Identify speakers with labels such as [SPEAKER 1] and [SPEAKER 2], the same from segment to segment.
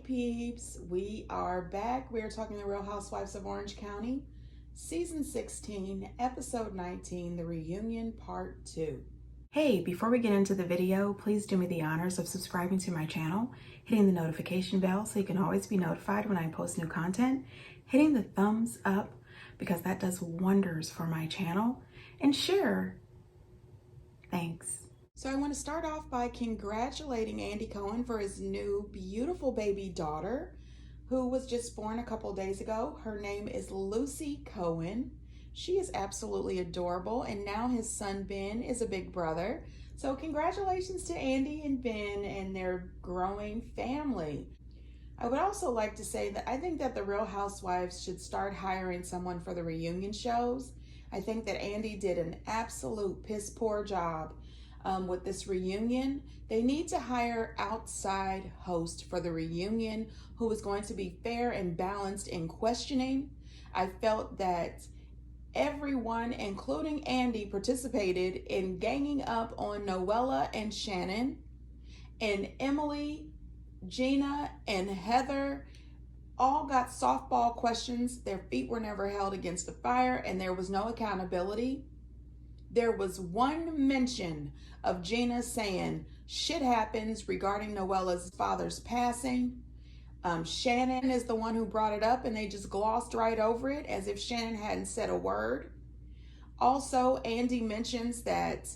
[SPEAKER 1] peeps, we are back. We are talking The Real Housewives of Orange County, Season 16, Episode 19, The Reunion Part 2. Hey, before we get into the video, please do me the honors of subscribing to my channel, hitting the notification bell so you can always be notified when I post new content, hitting the thumbs up because that does wonders for my channel, and share. Thanks. So I want to start off by congratulating Andy Cohen for his new beautiful baby daughter who was just born a couple days ago. Her name is Lucy Cohen. She is absolutely adorable, and now his son Ben is a big brother. So congratulations to Andy and Ben and their growing family. I would also like to say that I think that the Real Housewives should start hiring someone for the reunion shows. I think that Andy did an absolute piss poor job with this reunion. They need to hire outside host for the reunion who is going to be fair and balanced in questioning. I felt that everyone, including Andy, participated in ganging up on Noella and Shannon, and Emily, Gina, and Heather all got softball questions. Their feet were never held against the fire, and there was no accountability. There was one mention of Gina saying shit happens regarding Noella's father's passing. Shannon is the one who brought it up, and they just glossed right over it as if Shannon hadn't said a word. Also, Andy mentions that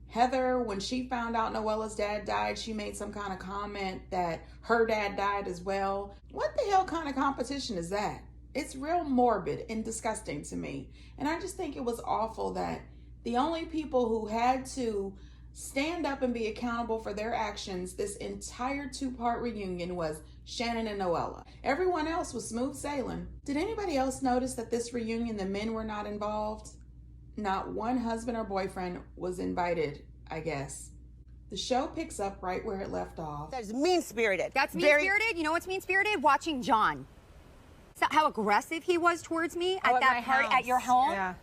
[SPEAKER 1] Heather, when she found out Noella's dad died, she made some kind of comment that her dad died as well. What the hell kind of competition is that? It's real morbid and disgusting to me. And I just think it was awful that the only people who had to stand up and be accountable for their actions this entire two-part reunion was Shannon and Noella. Everyone else was smooth sailing. Did anybody else notice that this reunion, the men were not involved? Not one husband or boyfriend was invited, I guess. The show picks up right where it left off.
[SPEAKER 2] That's mean-spirited.
[SPEAKER 3] That's mean-spirited? You know what's mean-spirited? Watching John. Is that how aggressive he was towards me at that party at your home?
[SPEAKER 2] Yeah.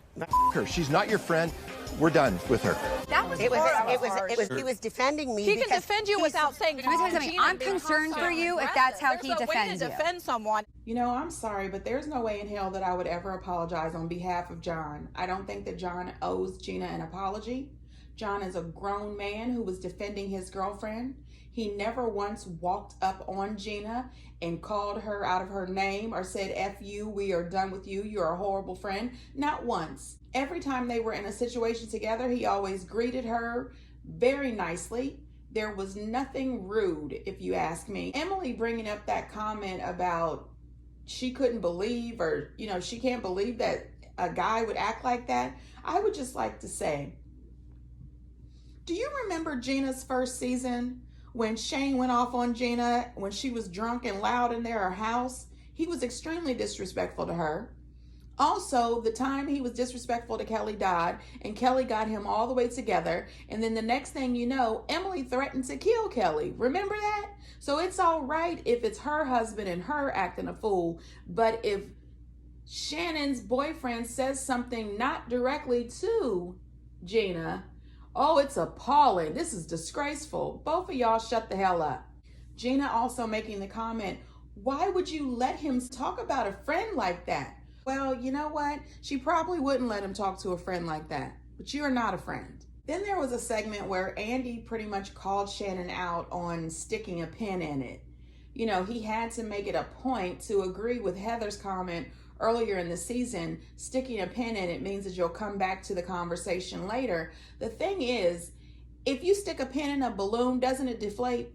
[SPEAKER 4] Her. She's not your friend. We're done with her.
[SPEAKER 3] That was
[SPEAKER 2] He
[SPEAKER 3] horrible.
[SPEAKER 2] was defending me.
[SPEAKER 5] He can defend you without saying.
[SPEAKER 3] Can I tell you something? I'm concerned for you if that's how he defends you.
[SPEAKER 5] Defend someone.
[SPEAKER 1] You know, I'm sorry, but there's no way in hell that I would ever apologize on behalf of John. I don't think that John owes Gina an apology. John is a grown man who was defending his girlfriend. He never once walked up on Gina and called her out of her name or said, F you, we are done with you, you're a horrible friend. Not once. Every time they were in a situation together, he always greeted her very nicely. There was nothing rude, if you ask me. Emily bringing up that comment about she couldn't believe, or, you know, she can't believe that a guy would act like that. I would just like to say, do you remember Gina's first season when Shane went off on Gina when she was drunk and loud in their house? He was extremely disrespectful to her. Also, the time he was disrespectful to Kelly Dodd, and Kelly got him all the way together, and then the next thing you know, Emily threatened to kill Kelly. Remember that? So it's all right if it's her husband and her acting a fool, but if Shannon's boyfriend says something not directly to Gina, oh, it's appalling. This is disgraceful. Both of y'all shut the hell up. Gina also making the comment, why would you let him talk about a friend like that? Well, you know what? She probably wouldn't let him talk to a friend like that, but you are not a friend. Then there was a segment where Andy pretty much called Shannon out on sticking a pin in it. You know, he had to make it a point to agree with Heather's comment earlier in the season. Sticking a pin in it means that you'll come back to the conversation later. The thing is, if you stick a pin in a balloon, doesn't it deflate?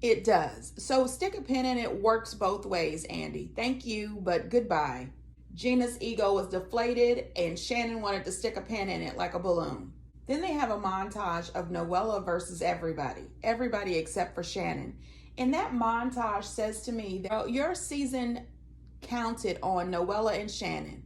[SPEAKER 1] It does. So stick a pin in it works both ways, Andy. Thank you, but goodbye. Gina's ego was deflated and Shannon wanted to stick a pin in it like a balloon. Then they have a montage of Noella versus everybody except for Shannon. And that montage says to me that your season counted on Noella and Shannon.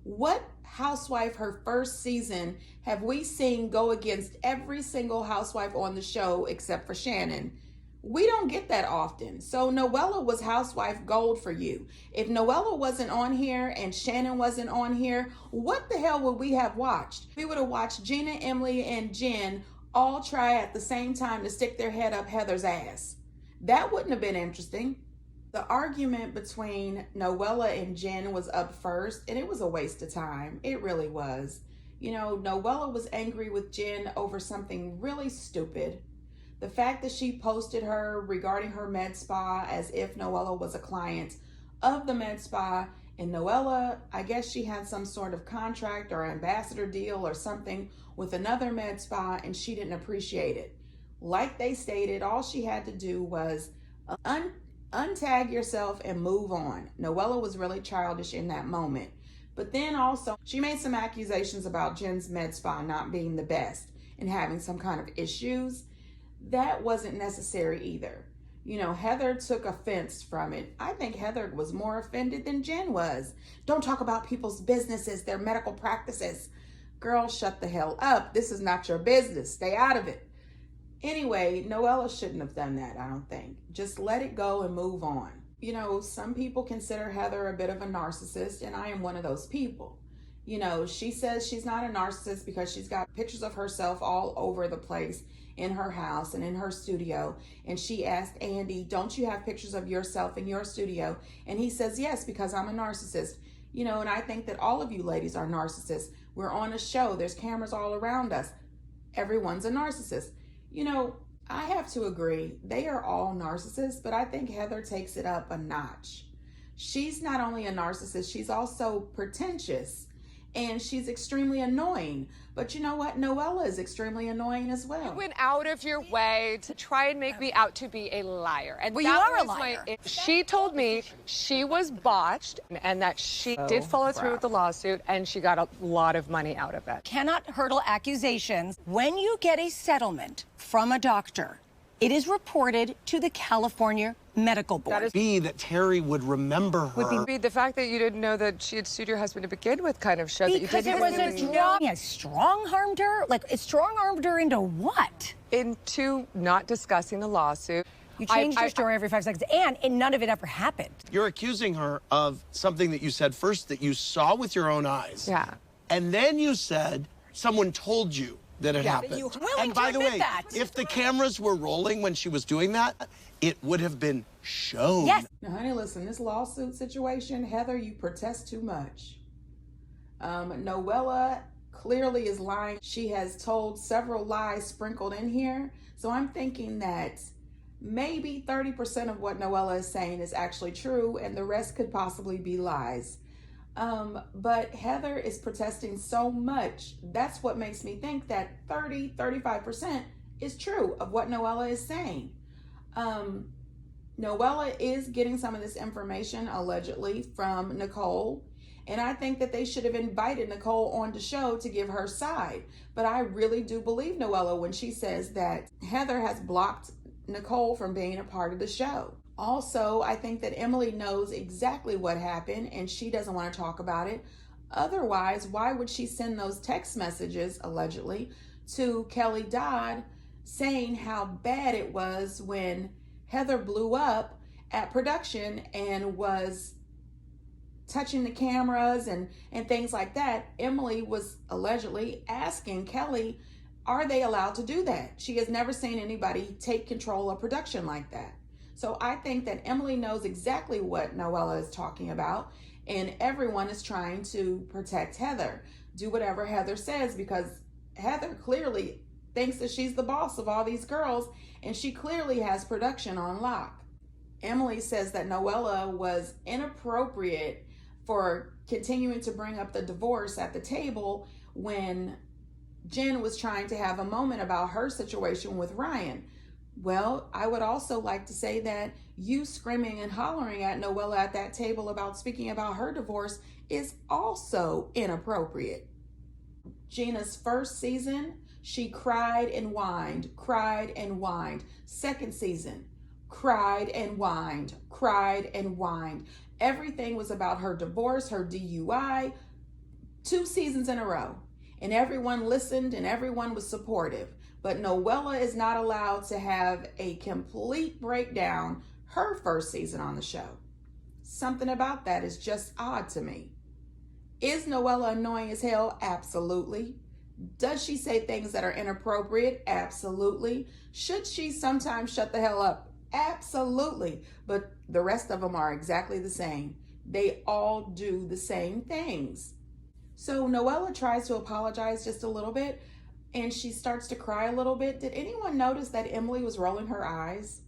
[SPEAKER 1] What housewife her first season have we seen go against every single housewife on the show except for Shannon? We don't get that often. So Noella was housewife gold for you. If Noella wasn't on here and Shannon wasn't on here, what the hell would we have watched? We would have watched Gina, Emily, and Jen all try at the same time to stick their head up Heather's ass. That wouldn't have been interesting. The argument between Noella and Jen was up first, and it was a waste of time. It really was. You know, Noella was angry with Jen over something really stupid. The fact that she posted her regarding her med spa as if Noella was a client of the med spa, and Noella, I guess she had some sort of contract or ambassador deal or something with another med spa, and she didn't appreciate it. Like they stated, all she had to do was untag yourself and move on. Noella was really childish in that moment. But then also, she made some accusations about Jen's med spa not being the best and having some kind of issues. That wasn't necessary either. You know, Heather took offense from it. I think Heather was more offended than Jen was. Don't talk about people's businesses, their medical practices. Girl, shut the hell up. This is not your business. Stay out of it. Anyway, Noella shouldn't have done that, I don't think. Just let it go and move on. You know, some people consider Heather a bit of a narcissist, and I am one of those people. You know, she says she's not a narcissist because she's got pictures of herself all over the place in her house and in her studio. And she asked Andy, don't you have pictures of yourself in your studio? And he says, yes, because I'm a narcissist. You know, and I think that all of you ladies are narcissists. We're on a show. There's cameras all around us. Everyone's a narcissist. You know, I have to agree, they are all narcissists, but I think Heather takes it up a notch. She's not only a narcissist, she's also pretentious, and she's extremely annoying. But you know what? Noella is extremely annoying as well.
[SPEAKER 2] You went out of your way to try and make me out to be a liar. And
[SPEAKER 3] well, you are a liar.
[SPEAKER 2] She told me she was botched and that she did follow through with the lawsuit and she got a lot of money out of it.
[SPEAKER 5] Cannot hurdle accusations. When you get a settlement from a doctor, it is reported to the California Medical Board.
[SPEAKER 2] That is
[SPEAKER 6] be that Terry would remember her.
[SPEAKER 2] would be the fact that you didn't know that she had sued your husband to begin with kind of showed
[SPEAKER 5] because
[SPEAKER 2] that you
[SPEAKER 5] it
[SPEAKER 2] didn't
[SPEAKER 5] was
[SPEAKER 2] really
[SPEAKER 5] a strong-armed her? Like, it strong-armed her into what?
[SPEAKER 2] into not discussing the lawsuit.
[SPEAKER 5] You changed your story every 5 seconds, and none of it ever happened.
[SPEAKER 6] You're accusing her of something that you said first that you saw with your own eyes.
[SPEAKER 2] Yeah.
[SPEAKER 6] And then you said someone told you that it happened.
[SPEAKER 5] you willing
[SPEAKER 6] and
[SPEAKER 5] to
[SPEAKER 6] by the
[SPEAKER 5] admit
[SPEAKER 6] way,
[SPEAKER 5] that.
[SPEAKER 6] if the cameras were rolling when she was doing that, it would have been shown.
[SPEAKER 5] Yes.
[SPEAKER 1] Now, honey, listen, this lawsuit situation, Heather, you protest too much. Noella clearly is lying. She has told several lies sprinkled in here. So I'm thinking that maybe 30% of what Noella is saying is actually true, and the rest could possibly be lies. But Heather is protesting so much. That's what makes me think that 35% is true of what Noella is saying. Noella is getting some of this information allegedly from Nicole. And I think that they should have invited Nicole on the show to give her side. But I really do believe Noella when she says that Heather has blocked Nicole from being a part of the show. Also, I think that Emily knows exactly what happened and she doesn't want to talk about it. Otherwise, why would she send those text messages, allegedly, to Kelly Dodd saying how bad it was when Heather blew up at production and was touching the cameras and things like that? Emily was allegedly asking Kelly, are they allowed to do that? She has never seen anybody take control of production like that. So I think that Emily knows exactly what Noella is talking about, and everyone is trying to protect Heather. Do whatever Heather says, because Heather clearly thinks that she's the boss of all these girls, and she clearly has production on lock. Emily says that Noella was inappropriate for continuing to bring up the divorce at the table when Jen was trying to have a moment about her situation with Ryan. Well, I would also like to say that you screaming and hollering at Noella at that table about speaking about her divorce is also inappropriate. Gina's first season, she cried and whined, cried and whined. Second season, cried and whined, cried and whined. Everything was about her divorce, her DUI, 2 seasons in a row. And everyone listened and everyone was supportive. But Noella is not allowed to have a complete breakdown her first season on the show. Something about that is just odd to me. Is Noella annoying as hell? Absolutely. Does she say things that are inappropriate? Absolutely. Should she sometimes shut the hell up? Absolutely. But the rest of them are exactly the same. They all do the same things. So Noella tries to apologize just a little bit, and she starts to cry a little bit. Did anyone notice that Emily was rolling her eyes?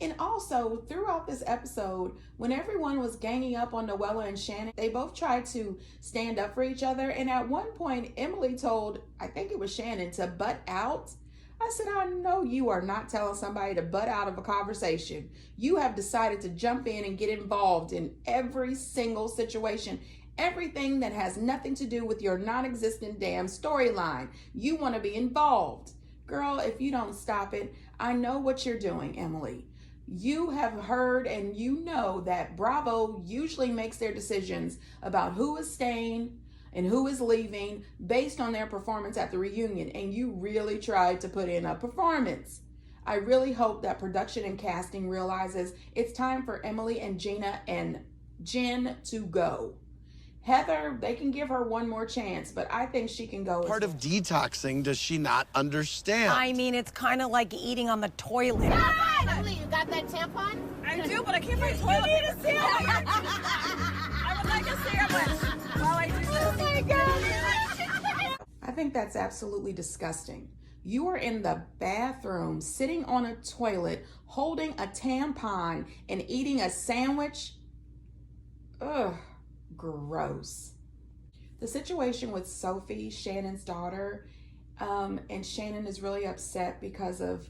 [SPEAKER 1] And also, throughout this episode, when everyone was ganging up on Noella and Shannon, they both tried to stand up for each other. And at one point, Emily told, I think it was Shannon, to butt out. I said, I know you are not telling somebody to butt out of a conversation. You have decided to jump in and get involved in every single situation. Everything that has nothing to do with your non-existent damn storyline. You want to be involved. Girl, if you don't stop it, I know what you're doing, Emily. You have heard and you know that Bravo usually makes their decisions about who is staying and who is leaving based on their performance at the reunion, and you really tried to put in a performance. I really hope that production and casting realizes it's time for Emily and Gina and Jen to go. Heather, they can give her one more chance, but I think she can go.
[SPEAKER 6] Part of detoxing, does she not understand?
[SPEAKER 5] I mean, it's kind of like eating on the toilet.
[SPEAKER 7] Emily, you got that tampon?
[SPEAKER 5] I do, but I can't find toilet. You need a sandwich. I would like a sandwich while I do this. Oh my God.
[SPEAKER 1] I think that's absolutely disgusting. You are in the bathroom, sitting on a toilet, holding a tampon and eating a sandwich. Ugh. Gross. The situation with Sophie, Shannon's daughter, and Shannon is really upset because of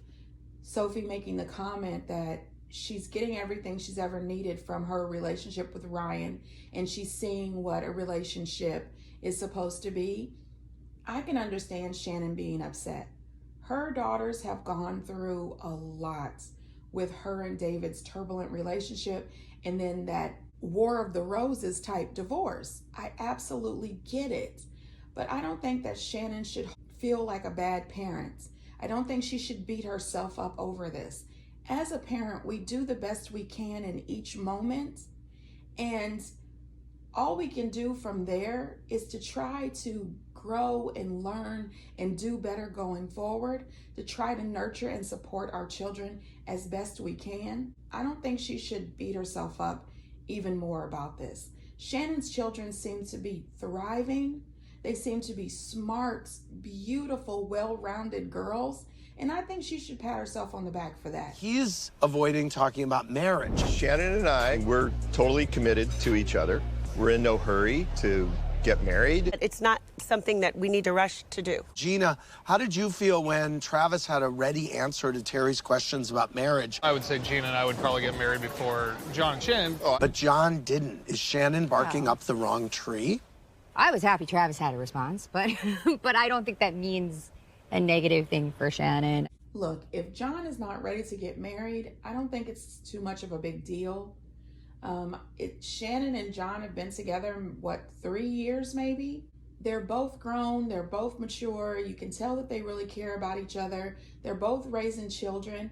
[SPEAKER 1] Sophie making the comment that she's getting everything she's ever needed from her relationship with Ryan, and she's seeing what a relationship is supposed to be. I can understand Shannon being upset. Her daughters have gone through a lot with her and David's turbulent relationship, and then that War of the Roses type divorce. I absolutely get it. But I don't think that Shannon should feel like a bad parent. I don't think she should beat herself up over this. As a parent, we do the best we can in each moment. And all we can do from there is to try to grow and learn and do better going forward, to try to nurture and support our children as best we can. I don't think she should beat herself up even more about this. Shannon's children seem to be thriving. They seem to be smart, beautiful, well-rounded girls. And I think she should pat herself on the back for that.
[SPEAKER 6] He's avoiding talking about marriage.
[SPEAKER 4] Shannon and I, we're totally committed to each other. We're in no hurry to get married.
[SPEAKER 8] It's not something that we need to rush to do.
[SPEAKER 6] Gina, how did you feel when Travis had a ready answer to Terry's questions about marriage?
[SPEAKER 9] I would say Gina and I would probably get married before John and Shannon.
[SPEAKER 6] But John didn't. Is Shannon barking up the wrong tree?
[SPEAKER 3] I was happy Travis had a response, but but I don't think that means a negative thing for Shannon.
[SPEAKER 1] Look, if John is not ready to get married, I don't think it's too much of a big deal. Shannon and John have been together, 3 years maybe? They're both grown, they're both mature. You can tell that they really care about each other. They're both raising children.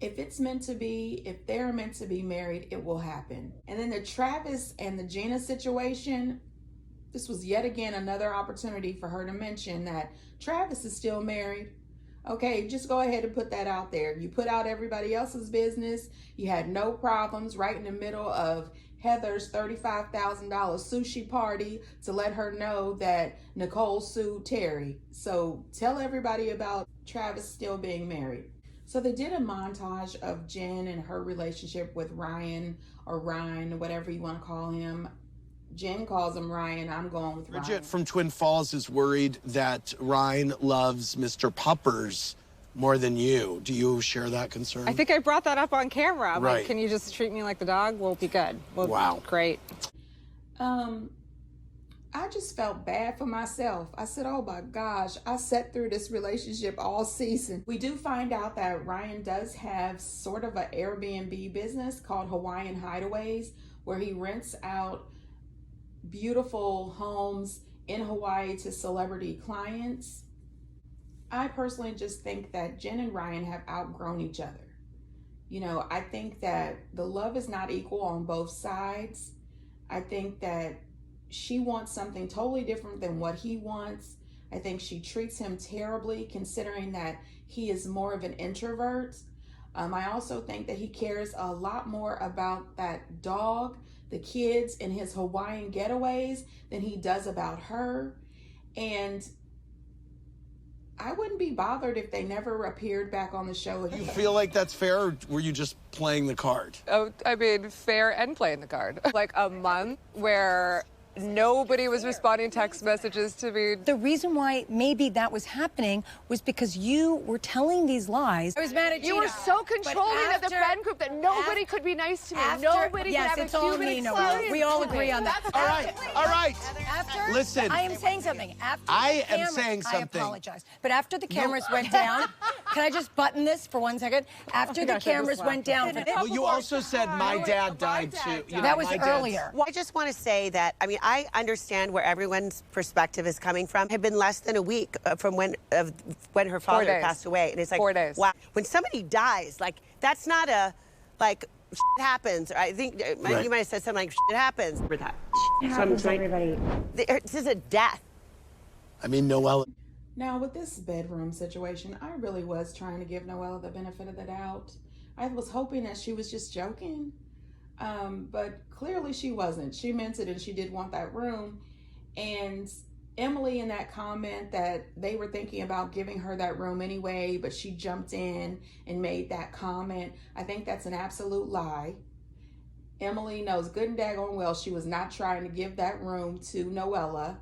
[SPEAKER 1] If it's meant to be, if they're meant to be married, it will happen. And then the Travis and the Gina situation, this was yet again another opportunity for her to mention that Travis is still married. Okay, just go ahead and put that out there. You put out everybody else's business. You had no problems right in the middle of Heather's $35,000 sushi party to let her know that Nicole sued Terry. So tell everybody about Travis still being married. So they did a montage of Jen and her relationship with Ryan, or Ryan, whatever you want to call him. Jen calls him Ryan. I'm going with Ryan.
[SPEAKER 6] Bridget from Twin Falls is worried that Ryan loves Mr. Puppers more than you. Do you share that concern?
[SPEAKER 2] I think I brought that up on camera. I'm
[SPEAKER 6] Right.
[SPEAKER 2] Like, can you just treat me like the dog? We'll be good.
[SPEAKER 6] Wow.
[SPEAKER 2] Great.
[SPEAKER 1] I just felt bad for myself. I said, oh my gosh, I sat through this relationship all season. We do find out that Ryan does have sort of an Airbnb business called Hawaiian Hideaways, where he rents out beautiful homes in Hawaii to celebrity clients. I personally just think that Jen and Ryan have outgrown each other. You know, I think that the love is not equal on both sides. I think that she wants something totally different than what he wants. I think she treats him terribly, considering that he is more of an introvert. I also think that he cares a lot more about that dog, the kids, and his Hawaiian getaways than he does about her. And I wouldn't be bothered if they never appeared back on the show again.
[SPEAKER 6] You feel like that's fair, or were you just playing the card?
[SPEAKER 2] Oh, I mean, fair and playing the card. Like a month where nobody was responding text messages to me.
[SPEAKER 5] The reason why maybe that was happening was because you were telling these lies. I was mad at
[SPEAKER 2] You were so controlling of the friend group that nobody could be nice to me. Nobody
[SPEAKER 5] yes,
[SPEAKER 2] could have
[SPEAKER 5] it's
[SPEAKER 2] a
[SPEAKER 5] all
[SPEAKER 2] human
[SPEAKER 5] me, Noelle.
[SPEAKER 2] experience.
[SPEAKER 5] We all agree on that.
[SPEAKER 6] All right, all right.
[SPEAKER 5] After,
[SPEAKER 6] Listen.
[SPEAKER 5] I am saying something. After
[SPEAKER 6] I
[SPEAKER 5] the
[SPEAKER 6] am
[SPEAKER 5] camera-
[SPEAKER 6] saying something.
[SPEAKER 5] I apologize. But after the cameras went down, can I just button this for 1 second? After the cameras went down.
[SPEAKER 6] Well, you also said my dad died too. You know,
[SPEAKER 5] That was
[SPEAKER 6] my dad's-
[SPEAKER 5] earlier.
[SPEAKER 8] Well, I just want to say that, I mean, I understand where everyone's perspective is coming from. It had been less than a week from when her father passed away. And it's like,
[SPEAKER 2] 4 days.
[SPEAKER 8] Wow. When somebody dies, like, that's not a, like, shit happens. Or I think you might have said something like, shit happens. For that.
[SPEAKER 3] It happens to everybody.
[SPEAKER 8] This is a death.
[SPEAKER 6] I mean, Noelle.
[SPEAKER 1] Now, with this bedroom situation, I really was trying to give Noella the benefit of the doubt. I was hoping that she was just joking, but clearly she wasn't. She meant it, and she did want that room. And Emily, in that comment that they were thinking about giving her that room anyway, but she jumped in and made that comment, I think that's an absolute lie. Emily knows good and daggone well she was not trying to give that room to Noella.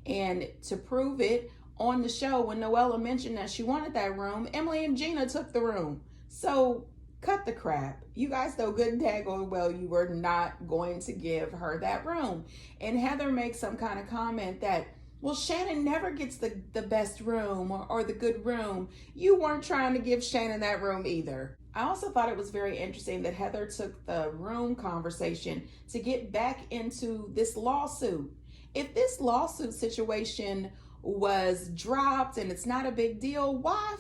[SPEAKER 1] And to prove it, on the show, when Noella mentioned that she wanted that room, Emily and Gina took the room. So cut the crap. You guys know good and daggone well you were not going to give her that room. And Heather makes some kind of comment that, well, Shannon never gets the best room or the good room. You weren't trying to give Shannon that room either. I also thought it was very interesting that Heather took the room conversation to get back into this lawsuit. If this lawsuit situation was dropped and it's not a big deal, why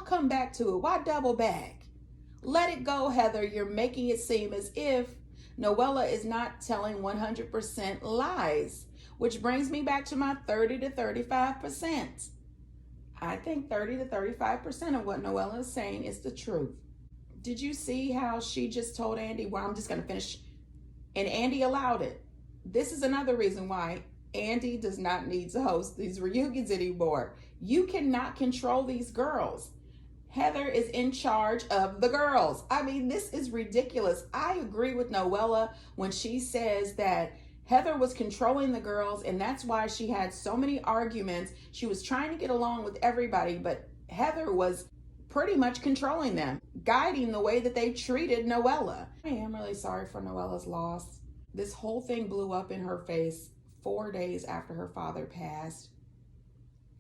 [SPEAKER 1] come back to it? Why double back? Let it go, Heather. You're making it seem as if Noella is not telling 100% lies, which brings me back to my 30 to 35%. I think 30 to 35% of what Noella is saying is the truth. Did you see how she just told Andy, well, I'm just going to finish, and Andy allowed it? This is another reason why Andy does not need to host these reunions anymore. You cannot control these girls. Heather is in charge of the girls. I mean, this is ridiculous. I agree with Noella when she says that Heather was controlling the girls, and that's why she had so many arguments. She was trying to get along with everybody, but Heather was pretty much controlling them, guiding the way that they treated Noella. I am really sorry for Noella's loss. This whole thing blew up in her face 4 days after her father passed.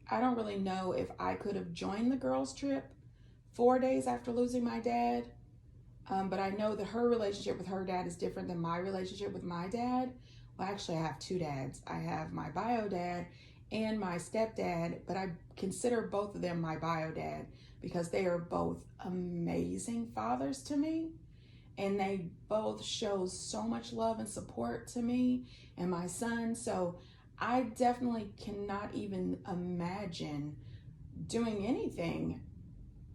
[SPEAKER 1] I don't really know if I could have joined the girls' trip 4 days after losing my dad, but I know that her relationship with her dad is different than my relationship with my dad. Well, actually, I have two dads. I have my bio dad and my stepdad, but I consider both of them my bio dad because they are both amazing fathers to me. And they both show so much love and support to me and my son. So I definitely cannot even imagine doing anything,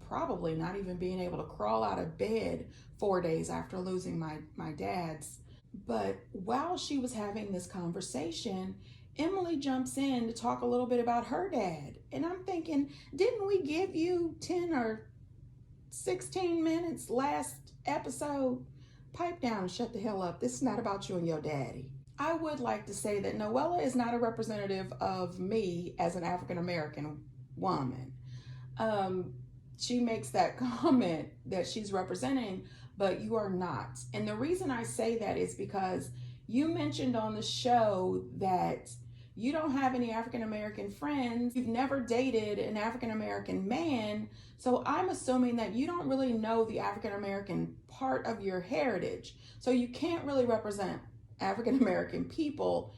[SPEAKER 1] probably not even being able to crawl out of bed 4 days after losing my dad's. But while she was having this conversation, Emily jumps in to talk a little bit about her dad. And I'm thinking, didn't we give you 10 or 16 minutes last episode? Pipe down and shut the hell up. This is not about you and your daddy. I would like to say that Noella is not a representative of me as an African American woman. She makes that comment that she's representing, but you are not. And the reason I say that is because you mentioned on the show that you don't have any African American friends. You've never dated an African American man. So I'm assuming that you don't really know the African American part of your heritage. So you can't really represent African American people,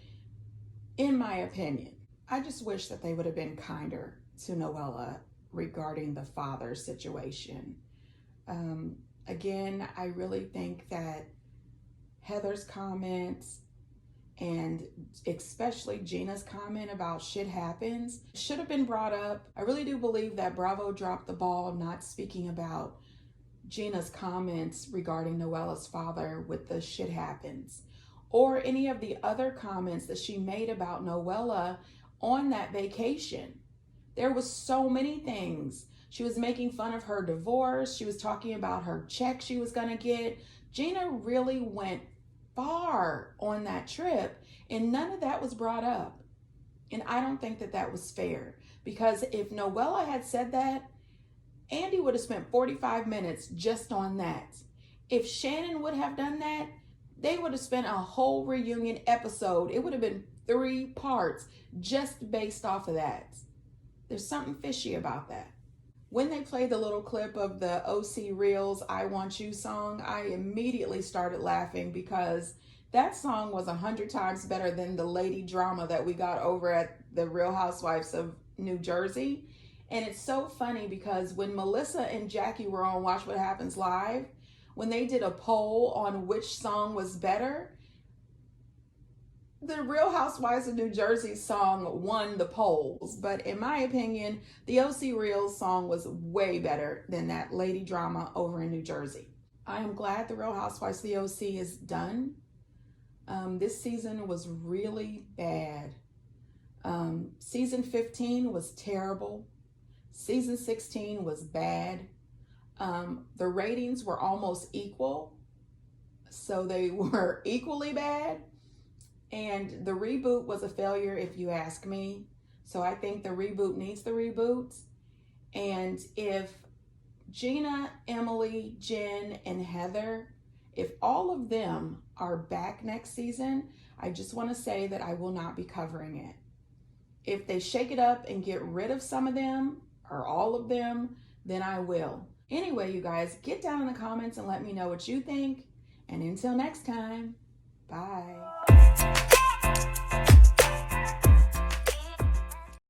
[SPEAKER 1] in my opinion. I just wish that they would have been kinder to Noella regarding the father situation. Again, I really think that Heather's comments and especially Gina's comment about shit happens should have been brought up. I really do believe that Bravo dropped the ball not speaking about Gina's comments regarding Noella's father with the shit happens, or any of the other comments that she made about Noella on that vacation. There was so many things. She was making fun of her divorce. She was talking about her check she was gonna get. Gina really went far on that trip, and none of that was brought up. And I don't think that that was fair, because if Noella had said that, Andy would have spent 45 minutes just on that. If Shannon would have done that, they would have spent a whole reunion episode. It would have been 3 parts just based off of that. There's something fishy about that. When they played the little clip of the OC Reels I Want You song, I immediately started laughing, because that song was 100 times better than the lady drama that we got over at the Real Housewives of New Jersey. And it's so funny, because when Melissa and Jackie were on Watch What Happens Live, when they did a poll on which song was better, the Real Housewives of New Jersey song won the polls. But in my opinion, the OC Reels song was way better than that lady drama over in New Jersey. I am glad the Real Housewives of the OC is done. This season was really bad. Season 15 was terrible. Season 16 was bad. The ratings were almost equal, so they were equally bad. And the reboot was a failure, if you ask me. So I think the reboot needs the reboot. And if Gina, Emily, Jen, and Heather, if all of them are back next season, I just want to say that I will not be covering it. If they shake it up and get rid of some of them or all of them, then I will. Anyway, you guys, get down in the comments and let me know what you think. And until next time, bye.